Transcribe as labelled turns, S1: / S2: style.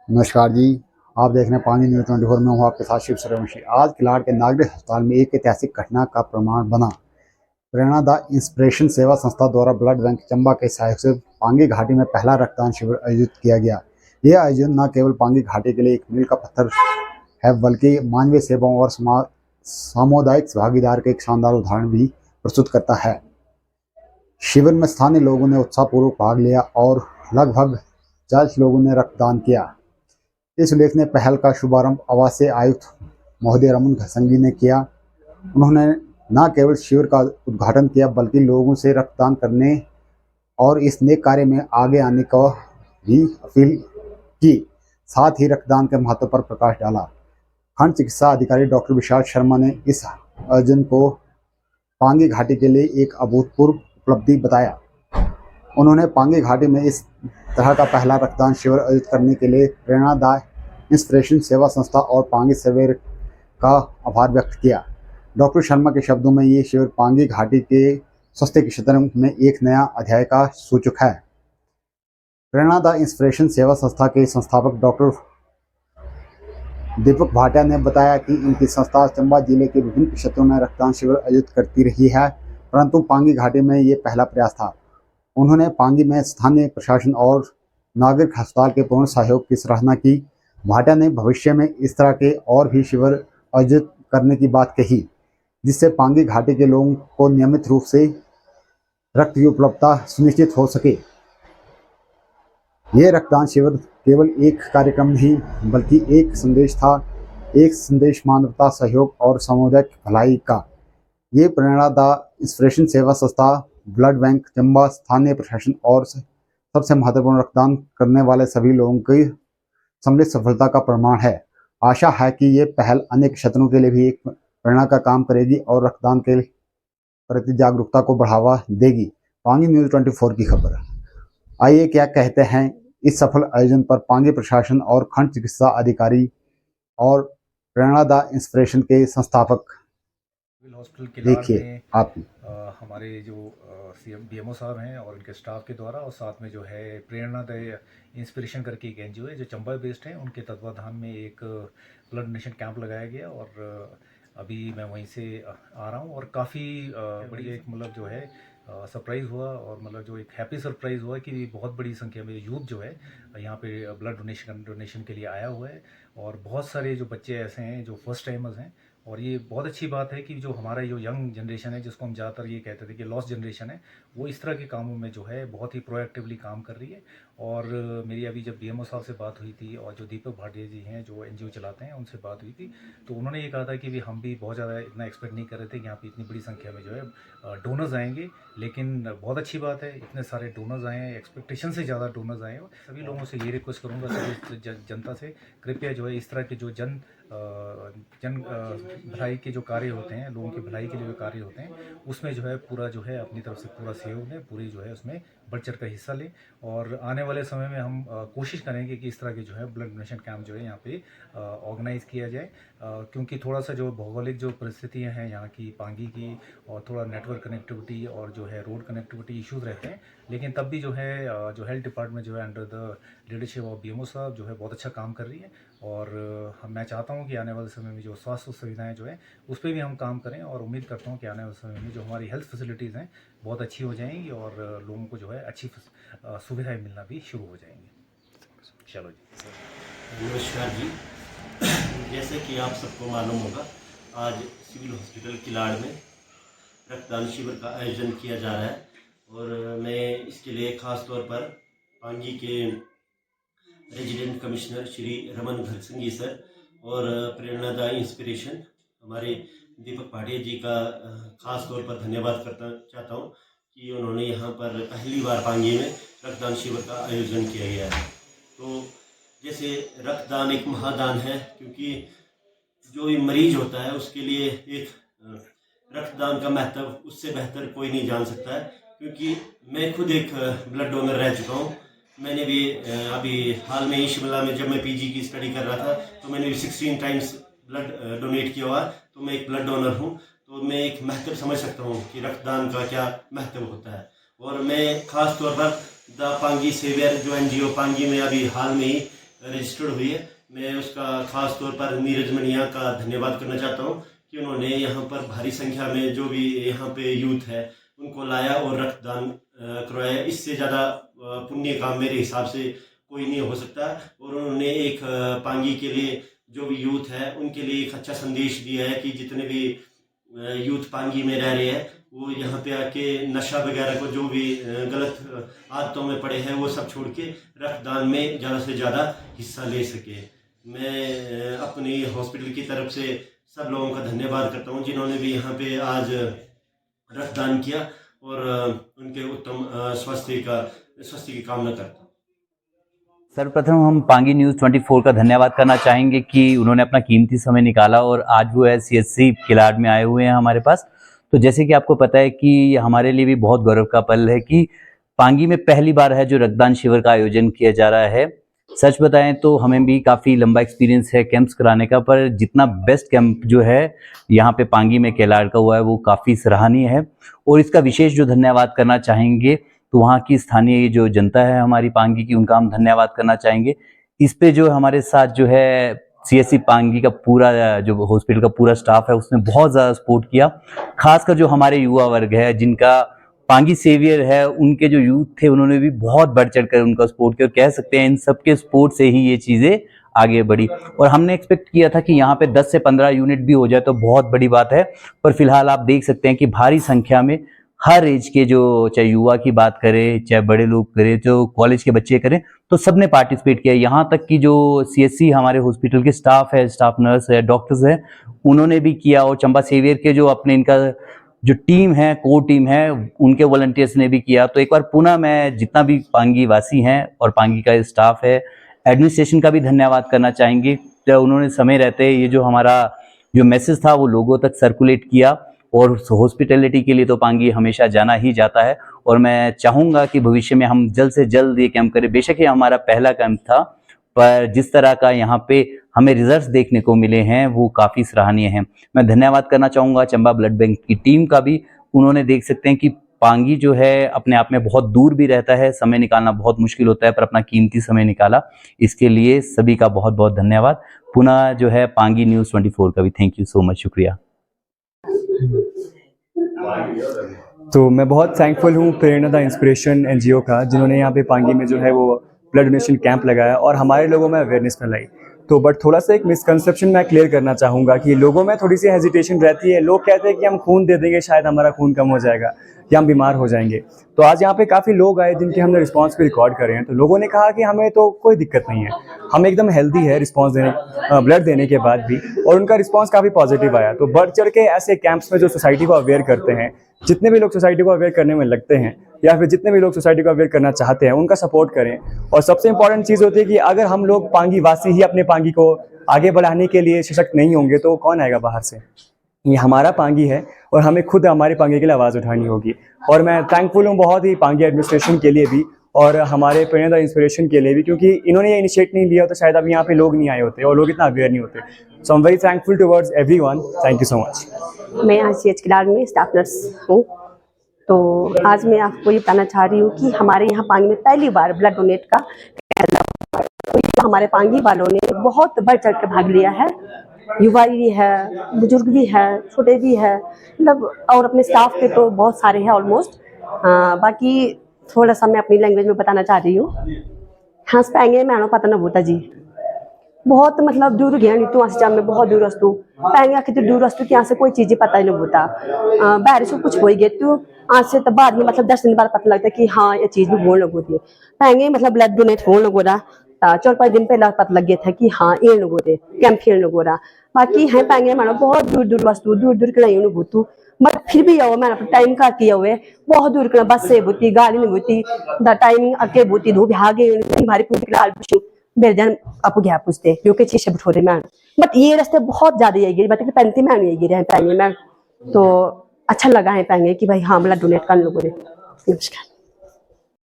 S1: नमस्कार जी। आप देख रहे हैं पानी न्यूज़ 24 में हूँ आपके साथ शिव सूर्यवंशी। आज किलाड़ के नागरिक अस्पताल में एक ऐतिहासिक घटना का प्रमाण बना। प्रेरणा द इंस्पिरेशन सेवा संस्था द्वारा ब्लड बैंक चंबा के सहयोग से पांगी घाटी में पहला रक्तदान शिविर आयोजित किया गया। यह आयोजन न केवल पांगी घाटी के लिए एक मील का पत्थर है, बल्कि मानवीय सेवाओं और सामुदायिक भागीदार के एक शानदार उदाहरण भी प्रस्तुत करता है। शिविर में स्थानीय लोगों ने उत्साहपूर्वक भाग लिया और लगभग 40 लोगों ने रक्तदान किया। इस उल्लेखनीय पहल का शुभारंभ आवासीय आयुक्त महोदय रमन घरसंगी ने किया। उन्होंने न केवल शिविर का उद्घाटन किया, बल्कि लोगों से रक्तदान करने और इस नेक कार्य में आगे आने का भी अपील की। साथ ही रक्तदान के महत्व पर प्रकाश डाला। खंड चिकित्सा अधिकारी डॉक्टर विशाल शर्मा ने इस आयोजन को पांगी घाटी के लिए एक अभूतपूर्व उपलब्धि बताया। उन्होंने पांगी घाटी में इस तरह का पहला रक्तदान शिविर आयोजित करने के लिए प्रेरणा द इंस्पिरेशन सेवा संस्था और पांगी शिविर का आभार व्यक्त किया। डॉक्टर शर्मा के शब्दों में ये शिविर पांगी घाटी के स्वास्थ्य के क्षेत्र में एक नया अध्याय का सूचक है। प्रेरणा द इंस्पिरेशन सेवा संस्था के संस्थापक डॉक्टर दीपक भाटिया ने बताया कि इनकी संस्था चंबा जिले के विभिन्न क्षेत्रों में रक्तदान शिविर आयोजित करती रही है, परंतु पांगी घाटी में ये पहला प्रयास था। उन्होंने पांगी में स्थानीय प्रशासन और नागरिक अस्पताल के पूर्ण सहयोग की सराहना की। भाटिया ने भविष्य में इस तरह के और भी शिविर आयोजित करने की बात कही, जिससे पांगी घाटी के लोगों को नियमित रूप से रक्त की उपलब्धता सुनिश्चित हो सके। ये रक्तदान शिविर केवल एक कार्यक्रम नहीं, बल्कि एक संदेश था, एक संदेश मानवता, सहयोग और सामुदायिक भलाई का। ये प्रेरणा द इंस्पिरेशन सेवा संस्था, ब्लड बैंक चंबा, स्थानीय प्रशासन और सबसे महत्वपूर्ण रक्तदान करने वाले सभी लोगों की सम्मिलित सफलता का प्रमाण है। आशा है कि ये पहल अनेक क्षेत्रों के लिए भी एक प्रेरणा का काम करेगी और रक्तदान के प्रति जागरूकता को बढ़ावा देगी। पांगी न्यूज़ 24 की खबर। आइए क्या कहते हैं इस सफल आयोजन पर पांगी प्रशासन और खंड चिकित्सा अधिकारी और प्रेरणा द इंस्पिरेशन के संस्थापक।
S2: सिविल हॉस्पिटल किलाड़
S1: देखिए
S2: में
S1: आप।
S2: हमारे जो सीएम डीएमओ साहब हैं और उनके स्टाफ के द्वारा, और साथ में जो है प्रेरणा द इंस्पिरेशन करके एक एनजीओ है जो चंबा बेस्ड है, उनके तत्वाधान में एक ब्लड डोनेशन कैंप लगाया गया। और अभी मैं वहीं से आ रहा हूँ और काफ़ी बड़ी एक मतलब जो है सरप्राइज़ हुआ, और मतलब जो एक हैप्पी सरप्राइज़ हुआ कि बहुत बड़ी संख्या में यूथ जो है यहाँ पे ब्लड डोनेशन के लिए आया हुआ है। और बहुत सारे जो बच्चे ऐसे हैं जो फर्स्ट टाइमर्स हैं, और ये बहुत अच्छी बात है कि जो हमारा जो यंग जनरेशन है, जिसको हम ज़्यादातर ये कहते थे कि लॉस्ट जनरेशन है, वो इस तरह के कामों में जो है बहुत ही प्रोएक्टिवली काम कर रही है। और मेरी अभी जब डीएमओ साहब से बात हुई थी और जो दीपक भाटिया जी हैं जो एनजीओ चलाते हैं, उनसे बात हुई थी, तो उन्होंने ये कहा था कि भी हम भी बहुत ज़्यादा इतना एक्सपेक्ट नहीं कर रहे थे कि यहाँ पे इतनी बड़ी संख्या में जो है डोनर्स आएंगे, लेकिन बहुत अच्छी बात है इतने सारे डोनर्स आए हैं, एक्सपेक्टेशन से ज़्यादा डोनर्स आए हैं। सभी लोगों से ये रिक्वेस्ट करूँगा, सभी जनता से, कृपया जो है इस तरह के जो जन भलाई के जो कार्य होते हैं, लोगों की भलाई के लिए जो कार्य होते हैं, उसमें जो है पूरा जो है अपनी तरफ से पूरा सहयोग दें, पूरी जो है उसमें बढ़ चढ़ कर हिस्सा लें। और आने वाले समय में हम कोशिश करेंगे कि इस तरह के जो है ब्लड डोनेशन कैंप जो है यहाँ पे ऑर्गेनाइज किया जाए, क्योंकि थोड़ा सा जो भौगोलिक जो परिस्थितियाँ हैं यहाँ की पांगी की, और थोड़ा नेटवर्क कनेक्टिविटी और जो है रोड कनेक्टिविटी इश्यूज रहते हैं, लेकिन तब भी जो है जो हेल्थ डिपार्टमेंट जो है under the leadership of BMO साहब जो है बहुत अच्छा काम कर रही है। और मैं चाहता हूँ कि आने वाले समय में जो स्वास्थ्य सुविधाएं जो है उस पर भी हम काम करें, और उम्मीद करता हूँ कि आने वाले समय में जो हमारी हेल्थ फैसिलिटीज़ हैं बहुत अच्छी हो जाएंगी, और लोगों को जो है अच्छी सुविधाएं मिलना भी शुरू हो जाएंगी। चलो जी।
S3: नमस्कार जी। जैसे कि आप सबको मालूम होगा, आज सिविल हॉस्पिटल किलाड़ में रक्तदान शिविर का आयोजन किया जा रहा है, और मैं इसके लिए ख़ास तौर पर पांगी के resident commissioner Shri Raman Gharsangi sir और प्रेरणा द इंस्पिरेशन हमारे दीपक भाटिया जी का ख़ास तौर पर धन्यवाद करना चाहता हूँ कि उन्होंने यहाँ पर पहली बार पांगी में रक्तदान शिविर का आयोजन किया गया है। तो जैसे रक्तदान एक महादान है, क्योंकि जो मरीज होता है उसके लिए एक रक्तदान का महत्व उससे बेहतर कोई नहीं जान सकता है, क्योंकि मैं खुद एक ब्लड डोनर रह चुका हूँ। मैंने भी अभी हाल में ही शिमला में जब मैं पीजी की स्टडी कर रहा था, तो मैंने भी 16 टाइम्स ब्लड डोनेट किया हुआ, तो मैं एक ब्लड डोनर हूँ। तो मैं एक महत्व समझ सकता हूँ कि रक्तदान का क्या महत्व होता है। और मैं ख़ास तौर पर द पांगी सेवियर जो एनजीओ पांगी में अभी हाल में ही रजिस्टर्ड हुई है। मैं उसका ख़ास तौर पर नीरज मनिया का धन्यवाद करना चाहता हूँ कि उन्होंने यहाँ पर भारी संख्या में जो भी यहाँ पे यूथ है उनको लाया और रक्तदान करवाया। इससे ज़्यादा पुण्य काम मेरे हिसाब से कोई नहीं हो सकता। और उन्होंने एक पांगी के लिए जो भी यूथ है उनके लिए एक अच्छा संदेश दिया है कि जितने भी यूथ पांगी में रह रहे हैं वो यहाँ पे आके नशा वगैरह को जो भी गलत आदतों में पड़े हैं वो सब छोड़ के रक्तदान में ज़्यादा से ज़्यादा हिस्सा ले सके। मैं अपनी हॉस्पिटल की तरफ से सब लोगों का धन्यवाद करता हूँ जिन्होंने भी यहाँ पे आज रक्तदान किया और उनके उत्तम स्वास्थ्य की कामना करता हूँ।
S4: सर्वप्रथम हम पांगी न्यूज़ 24 का धन्यवाद करना चाहेंगे कि उन्होंने अपना कीमती समय निकाला और आज वो है CHC किलाड़ में आए हुए हैं हमारे पास। तो जैसे कि आपको पता है कि हमारे लिए भी बहुत गौरव का पल है कि पांगी में पहली बार है जो रक्तदान शिविर का आयोजन किया जा रहा है। सच बताएं तो हमें भी काफ़ी लंबा एक्सपीरियंस है कैंप्स कराने का, पर जितना बेस्ट कैंप जो है यहाँ पे पांगी में किलाड़ का हुआ है वो काफ़ी सराहनीय है। और इसका विशेष जो धन्यवाद करना चाहेंगे तो वहाँ की स्थानीय जो जनता है हमारी पांगी की, उनका हम धन्यवाद करना चाहेंगे। इस पे जो हमारे साथ जो है CHC पांगी का पूरा जो हॉस्पिटल का पूरा स्टाफ है उसने बहुत ज़्यादा सपोर्ट किया। खासकर जो हमारे युवा वर्ग है जिनका पांगी सेवियर है, उनके जो यूथ थे उन्होंने भी बहुत बढ़ चढ़ कर उनका सपोर्ट किया। कह सकते हैं इन सबके सपोर्ट से ही ये चीज़ें आगे बढ़ी। और हमने एक्सपेक्ट किया था कि यहाँ पे 10 से 15 यूनिट भी हो जाए तो बहुत बड़ी बात है, पर फिलहाल आप देख सकते हैं कि भारी संख्या में हर एज के जो, चाहे युवा की बात करें चाहे बड़े लोग करें, जो कॉलेज के बच्चे करें, तो सबने पार्टिसिपेट किया। यहाँ तक कि जो CHC हमारे हॉस्पिटल के स्टाफ है, स्टाफ नर्स है, डॉक्टर्स है, उन्होंने भी किया। और चंबा सेवियर के जो अपने इनका जो टीम है, कोर टीम है, उनके वॉलंटियर्स ने भी किया। तो एक बार पुनः मैं जितना भी पांगी वासी हैं और पांगी का स्टाफ है, एडमिनिस्ट्रेशन का भी धन्यवाद करना चाहेंगे। तो उन्होंने समय रहते ये जो हमारा जो मैसेज था वो लोगों तक सर्कुलेट किया। और हॉस्पिटैलिटी के लिए तो पांगी हमेशा जाना ही जाता है और मैं चाहूँगा कि भविष्य में हम जल्द से जल्द ये कैंप करें। बेशक ये हमारा पहला कैंप था, पर जिस तरह का यहाँ पे हमें रिजल्ट्स देखने को मिले हैं वो काफ़ी सराहनीय हैं। मैं धन्यवाद करना चाहूँगा चंबा ब्लड बैंक की टीम का भी। उन्होंने देख सकते हैं कि पांगी जो है अपने आप में बहुत दूर भी रहता है, समय निकालना बहुत मुश्किल होता है, पर अपना कीमती समय निकाला। इसके लिए सभी का बहुत बहुत धन्यवाद। पुनः जो है पांगी न्यूज़ 24 का भी थैंक यू सो मच, शुक्रिया।
S5: तो मैं बहुत थैंकफुल हूँ प्रेरणा द इंस्पिरेशन NGO का, जिन्होंने यहाँ पे पांगी में जो है वो ब्लड डोनेशन कैंप लगाया और हमारे लोगों में अवेयरनेस फैलाई। तो बट थोड़ा सा एक मिसकंसेप्शन मैं क्लियर करना चाहूँगा कि लोगों में थोड़ी सी हेजिटेशन रहती है। लोग कहते हैं कि हम खून दे देंगे शायद हमारा खून कम हो जाएगा या हम बीमार हो जाएंगे। तो आज यहाँ पे काफ़ी लोग आए जिनके हमने रिस्पांस भी रिकॉर्ड करे हैं। तो लोगों ने कहा कि हमें तो कोई दिक्कत नहीं है, हम एकदम हेल्दी है रिस्पांस देने ब्लड देने के बाद भी, और उनका रिस्पांस काफ़ी पॉजिटिव आया। तो बढ़ चढ़ के ऐसे कैंप्स में जो सोसाइटी को अवेयर करते हैं, जितने भी लोग सोसाइटी को अवेयर करने में लगते हैं या फिर जितने भी लोग सोसाइटी को अवेयर करना चाहते हैं, उनका सपोर्ट करें। और सबसे इंपॉर्टेंट चीज़ होती है कि अगर हम लोग पांगी वासी ही अपने पांगी को आगे बढ़ाने के लिए सशक्त नहीं होंगे तो कौन आएगा बाहर से। ये हमारा पांगी है और हमें खुद हमारे पांगी के लिए आवाज़ उठानी होगी। और मैं थैंकफुल हूँ बहुत ही पांगी एडमिनिस्ट्रेशन के लिए भी और हमारे प्रेरणा द इंस्पिरेशन के लिए भी, क्योंकि इन्होंने ये इनिशिएट नहीं लिया तो शायद अब यहाँ पे लोग नहीं आए होते और लोग इतना अवेयर नहीं होते। So I am very thankful towards everyone. Thank you so much.
S6: मैं यहाँ CH किलाड़ में स्टाफ नर्स हूँ। तो आज मैं आपको ये बताना चाह रही हूँ कि हमारे यहाँ पांगी में पहली बार ब्लड डोनेट का तो हमारे पांगी वालों ने बहुत बढ़ चढ़ के भाग लिया है। युवा भी है, बुजुर्ग भी है, छोटे भी है, मतलब और अपने स्टाफ के तो बहुत सारे हैं ऑलमोस्ट। बाकी थोड़ा सा मैं अपनी लैंग्वेज में बताना चाह रही हूँ। हाँ पैंगे मैनो पता ना होता जी बहुत मतलब दूर गया नहीं तो आज में बहुत दूर वस्तु पैंगे आखिर तो दूर वस्तु की यहाँ से कोई चीज़ पता ही नहीं होता। बाहर से कुछ हो ही गए तो आज से तो बाद में मतलब 10 दिन बाद पता लगता है कि हाँ ये चीज़ भी होने लगती है। पैंगे मतलब ब्लड डोनेट होने लगो रहा 4-5 दिन पहले पता लग गया था कि हाँ ये लोगो रहे कैंप खेल लगो रहा। बाकी है पैंगे मानो बहुत दूर दूर वस्तु दूर दूर के नहीं भूतू बट फिर भी आओ मैंने अपना टाइम का किया हुए बहुत दूर के बस से भूती गाड़ी में भूती द टाइमिंग अके भूती धूप आगे भारी पूरी बेरजन आपको गया पूछते क्योंकि चीज से बिठो रहे मैम बट ये रास्ते बहुत ज्यादा यही बट 35 मैम यही गिरे हैं पैंगे मैम। तो अच्छा लगा है पैंगे कि भाई हाँ ब्लड डोनेट कर लोगों ने। नमस्कार।